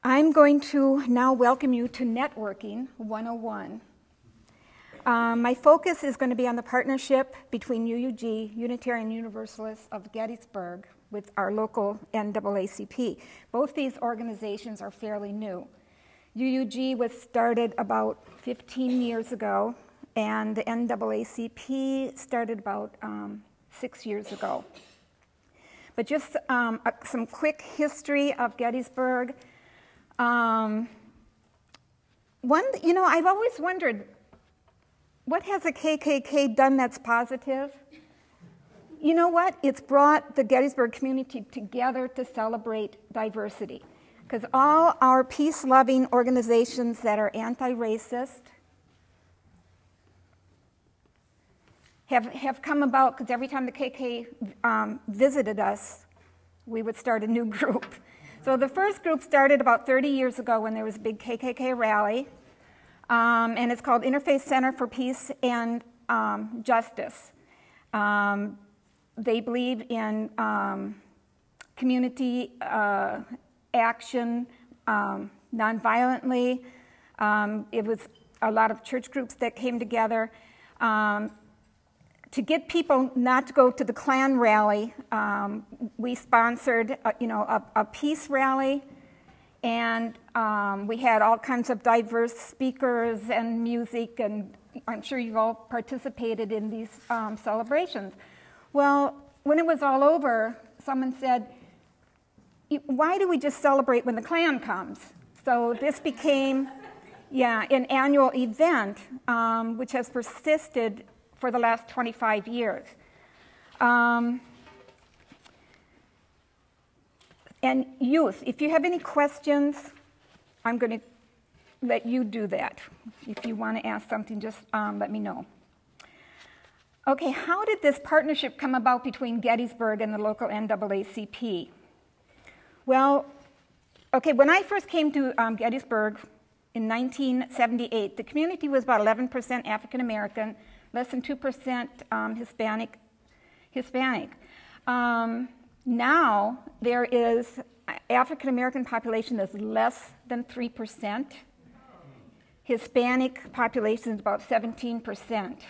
I'm going to now welcome you to Networking 101. My focus is going to be on the partnership between UUG, Unitarian Universalists of Gettysburg, with our local NAACP. Both these organizations are fairly new. UUG was started about 15 years ago, and the NAACP started about 6 years ago. But just some quick history of Gettysburg. I've always wondered, what has the KKK done that's positive? You know what? It's brought the Gettysburg community together to celebrate diversity. Because all our peace-loving organizations that are anti-racist have come about, because every time the KKK visited us, we would start a new group. So the first group started about 30 years ago when there was a big KKK rally, and it's called Interfaith Center for Peace and Justice. They believe in community action nonviolently. It was a lot of church groups that came together. To get people not to go to the Klan rally, we sponsored a peace rally, and we had all kinds of diverse speakers and music, and I'm sure you've all participated in these celebrations. Well, when it was all over, someone said, why do we just celebrate when the Klan comes? So this became an annual event, which has persisted for the last 25 years. And youth, if you have any questions, I'm going to let you do that. If you want to ask something, just let me know. Okay, how did this partnership come about between Gettysburg and the local NAACP? Well, okay, when I first came to Gettysburg in 1978, the community was about 11% African American, less than 2% Hispanic. Now, there is African American population is less than 3%. Hispanic population is about 17%.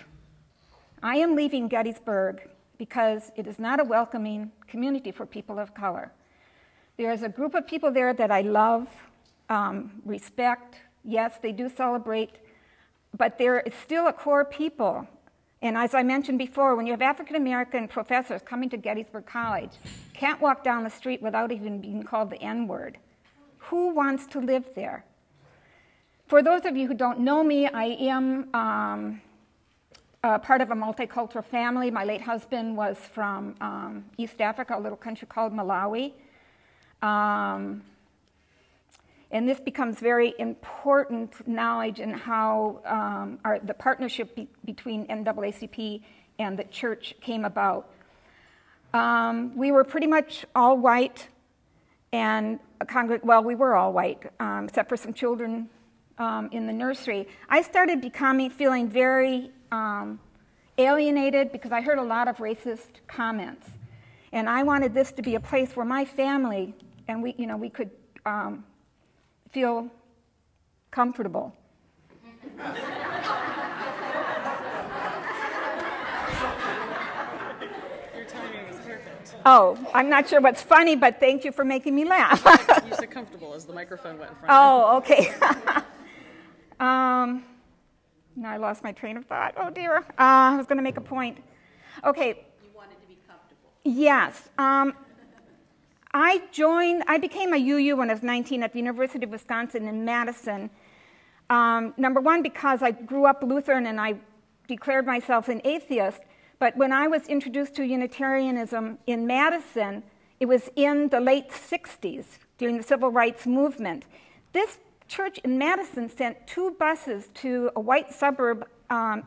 I am leaving Gettysburg because it is not a welcoming community for people of color. There is a group of people there that I love, respect. Yes, they do celebrate, but there is still a core people. And as I mentioned before, when you have African-American professors coming to Gettysburg College, can't walk down the street without even being called the N-word. Who wants to live there? For those of you who don't know me, I am part of a multicultural family. My late husband was from East Africa, a little country called Malawi. And this becomes very important knowledge in how the partnership between NAACP and the church came about. We were pretty much all white, and we were all white, except for some children in the nursery. I started feeling very alienated because I heard a lot of racist comments. And I wanted this to be a place where my family and we could feel comfortable. Your timing is perfect. Oh, I'm not sure what's funny, but thank you for making me laugh. You said comfortable as the microphone went in front of you. Oh, okay. Now I lost my train of thought. Oh, dear. I was going to make a point. Okay. You wanted to be comfortable. Yes. I became a UU when I was 19 at the University of Wisconsin in Madison. Number one, because I grew up Lutheran and I declared myself an atheist. But when I was introduced to Unitarianism in Madison, it was in the late 60s during the Civil Rights Movement. This church in Madison sent 2 buses to a white suburb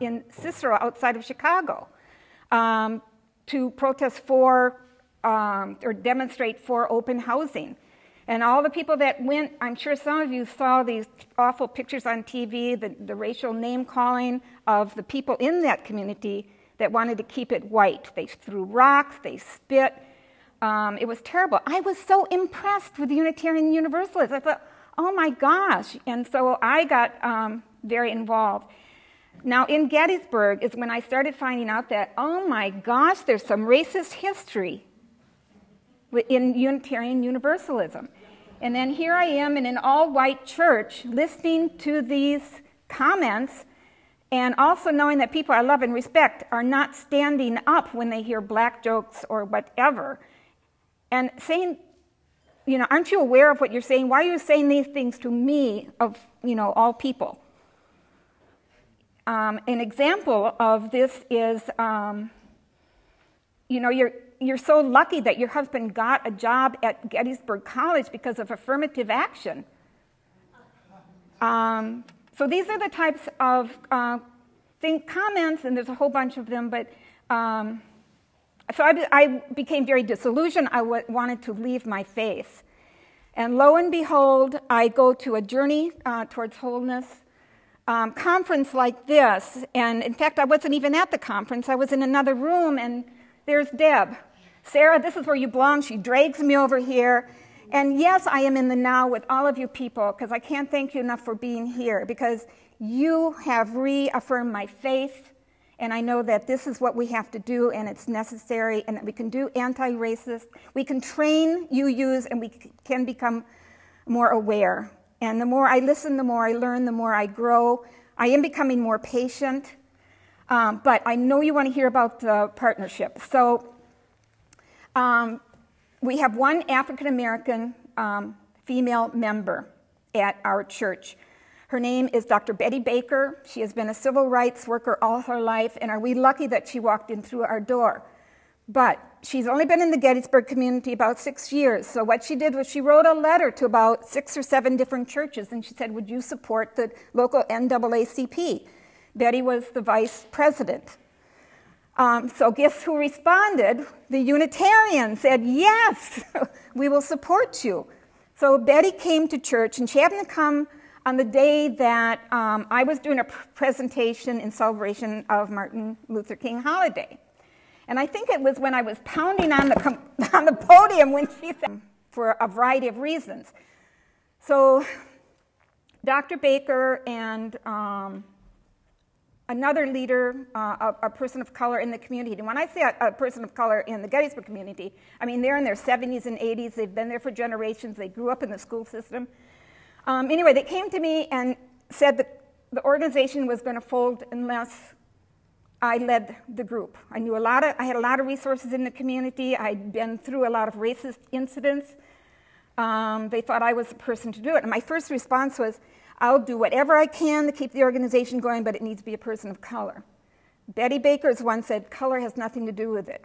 in Cicero outside of Chicago to protest for or demonstrate for open housing. And all the people that went, I'm sure some of you saw these awful pictures on TV, the racial name-calling of the people in that community that wanted to keep it white. They threw rocks, they spit. It was terrible. I was so impressed with the Unitarian Universalists. I thought, oh my gosh. And so I got very involved. Now in Gettysburg is when I started finding out that, oh my gosh, there's some racist history in Unitarian Universalism. And then here I am in an all-white church listening to these comments, and also knowing that people I love and respect are not standing up when they hear black jokes or whatever, and saying, you know, aren't you aware of what you're saying? Why are you saying these things to me, of, you know, all people? An example of this is, you know, you're so lucky that your husband got a job at Gettysburg College because of affirmative action. So these are the types of comments, and there's a whole bunch of them, but so I became very disillusioned. I wanted to leave my faith. And lo and behold, I go to a Journey Towards Wholeness conference like this, and in fact, I wasn't even at the conference. I was in another room, and there's Deb. Sarah, this is where you belong. She drags me over here. And yes, I am in the now with all of you people, because I can't thank you enough for being here, because you have reaffirmed my faith, and I know that this is what we have to do, and it's necessary, and that we can do anti-racist. We can train UUs, and we can become more aware. And the more I listen, the more I learn, the more I grow. I am becoming more patient, but I know you want to hear about the partnership. So we have one African-American female member at our church. Her name is Dr. Betty Baker. She has been a civil rights worker all her life, and are we lucky that she walked in through our door. But she's only been in the Gettysburg community about 6 years. So what she did was she wrote a letter to about 6 or 7 different churches, and she said, would you support the local NAACP? Betty was the vice president. So guess who responded? The Unitarians said, yes, we will support you. So Betty came to church, and she happened to come on the day that I was doing a presentation in celebration of Martin Luther King holiday. And I think it was when I was pounding on the podium when she said, for a variety of reasons. So Dr. Baker and another leader, a person of color in the community. And when I say a person of color in the Gettysburg community, I mean they're in their 70s and 80s. They've been there for generations. They grew up in the school system. Anyway, they came to me and said that the organization was going to fold unless I led the group. I had a lot of resources in the community. I'd been through a lot of racist incidents. They thought I was the person to do it. And my first response was, I'll do whatever I can to keep the organization going, but it needs to be a person of color. Betty Baker's one said, color has nothing to do with it.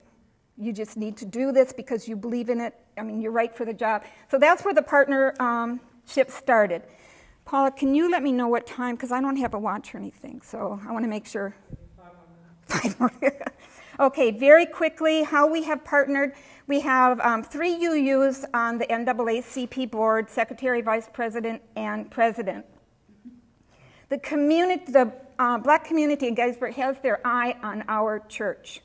You just need to do this because you believe in it. I mean, you're right for the job. So that's where the partnership started. Paula, can you let me know what time? Because I don't have a watch or anything, so I want to make sure. 5 more minutes. Okay, very quickly, how we have partnered. We have 3 UUs on the NAACP board, secretary, vice president, and president. The black community in Gettysburg has their eye on our church.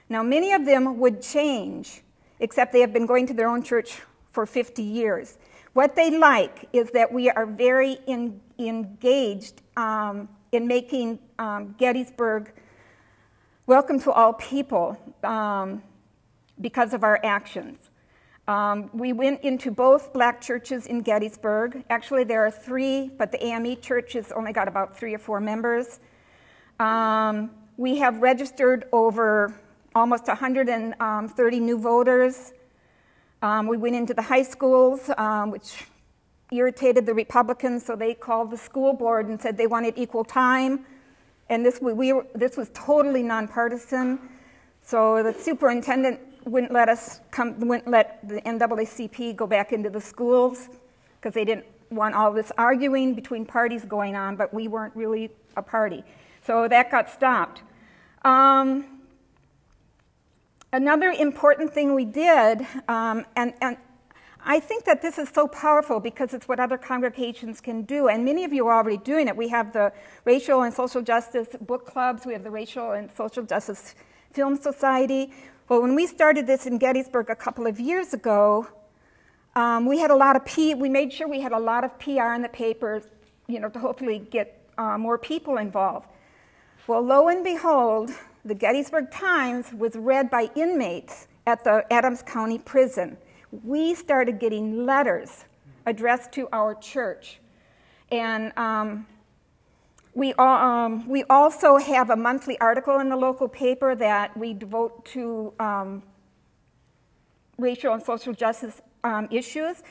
Now, many of them would change, except they have been going to their own church for 50 years. What they like is that we are very engaged in making Gettysburg welcome to all people because of our actions. We went into both black churches in Gettysburg. Actually, there are 3, but the AME church has only got about 3 or 4 members. We have registered over almost 130 new voters. We went into the high schools, which irritated the Republicans, so they called the school board and said they wanted equal time. And this was totally nonpartisan. So the superintendent wouldn't let the NAACP go back into the schools because they didn't want all this arguing between parties going on, but we weren't really a party. So that got stopped. Another important thing we did, and I think that this is so powerful because it's what other congregations can do, and many of you are already doing it. We have the Racial and Social Justice book clubs. We have the Racial and Social Justice Film Society. Well, when we started this in Gettysburg a couple of years ago, We had a lot of we made sure we had a lot of PR in the papers, you know, to hopefully get more people involved. Well, lo and behold, the Gettysburg Times was read by inmates at the Adams County Prison. We started getting letters addressed to our church. And we also have a monthly article in the local paper that we devote to racial and social justice issues.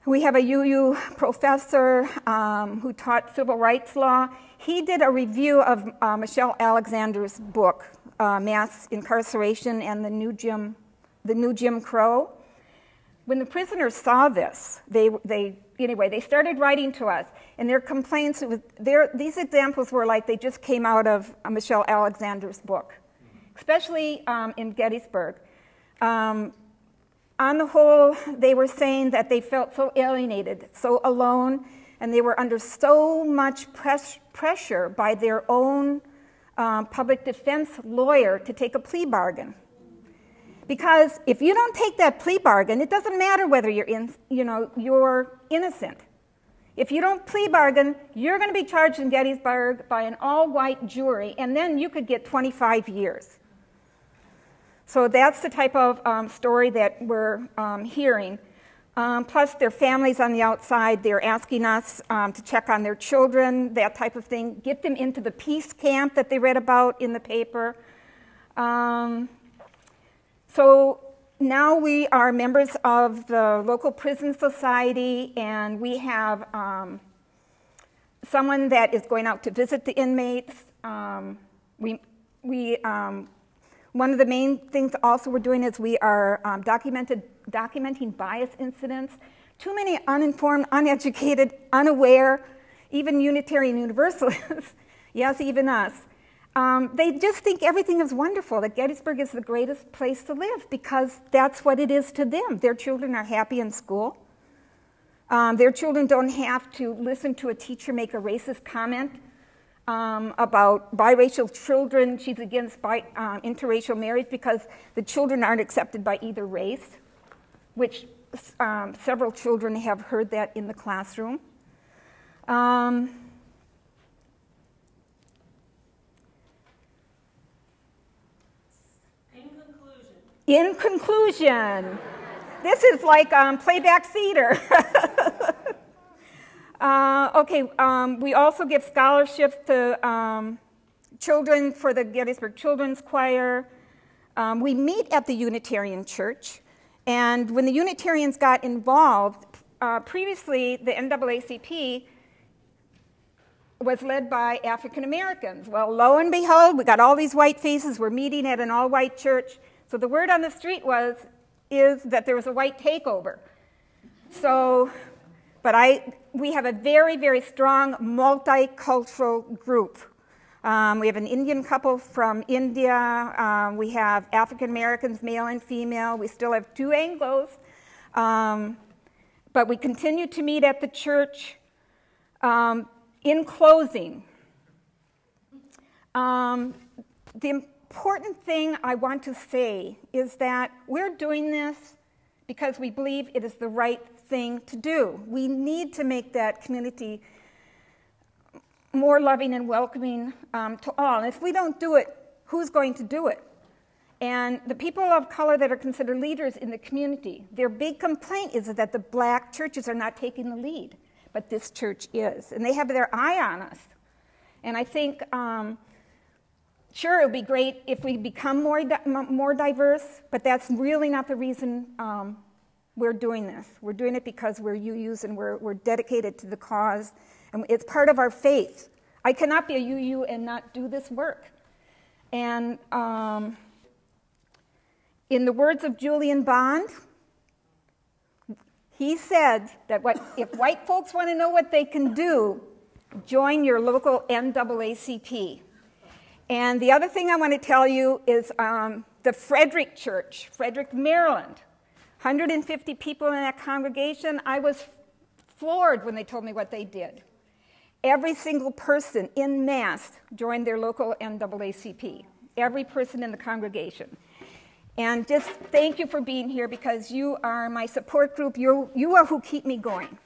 We have a UU professor who taught civil rights law. He did a review of Michelle Alexander's book, Mass Incarceration and the New Jim Crow. When the prisoners saw this, they started writing to us, and their complaints, these examples were like they just came out of Michelle Alexander's book, especially in Gettysburg. On the whole, they were saying that they felt so alienated, so alone, and they were under so much pressure by their own public defense lawyer to take a plea bargain. Because if you don't take that plea bargain, it doesn't matter whether you're innocent. If you don't plea bargain, you're going to be charged in Gettysburg by an all-white jury, and then you could get 25 years. So that's the type of story that we're hearing. Plus, their families on the outside, they're asking us to check on their children, that type of thing, get them into the peace camp that they read about in the paper. So now we are members of the local prison society, and we have someone that is going out to visit the inmates. One of the main things also we're doing is we are documenting bias incidents. Too many uninformed, uneducated, unaware, even Unitarian Universalists, yes, even us, they just think everything is wonderful, that Gettysburg is the greatest place to live because that's what it is to them. Their children are happy in school. Their children don't have to listen to a teacher make a racist comment about biracial children. She's against interracial marriage because the children aren't accepted by either race, which several children have heard that in the classroom. In conclusion, this is like playback theater. We also give scholarships to children for the Gettysburg Children's Choir. We meet at the Unitarian Church, and when the Unitarians got involved, previously the NAACP was led by African Americans. Well, lo and behold, we got all these white faces. We're meeting at an all-white church. So the word on the street is that there was a white takeover. So, we have a very, very strong multicultural group. We have an Indian couple from India. We have African Americans, male and female. We still have 2 Anglos. But we continue to meet at the church. In closing, the important thing I want to say is that we're doing this because we believe it is the right thing to do. We need to make that community more loving and welcoming to all. And if we don't do it, who's going to do it? And the people of color that are considered leaders in the community, their big complaint is that the black churches are not taking the lead, but this church is. And they have their eye on us. And I think, sure, it would be great if we become more diverse, but that's really not the reason we're doing this. We're doing it because we're UUs and we're dedicated to the cause, and it's part of our faith. I cannot be a UU and not do this work. And in the words of Julian Bond, he said that if white folks want to know what they can do, join your local NAACP. And the other thing I want to tell you is the Frederick Church, Frederick, Maryland. 150 people in that congregation. I was floored when they told me what they did. Every single person en masse joined their local NAACP. Every person in the congregation. And just thank you for being here because you are my support group. You are who keep me going.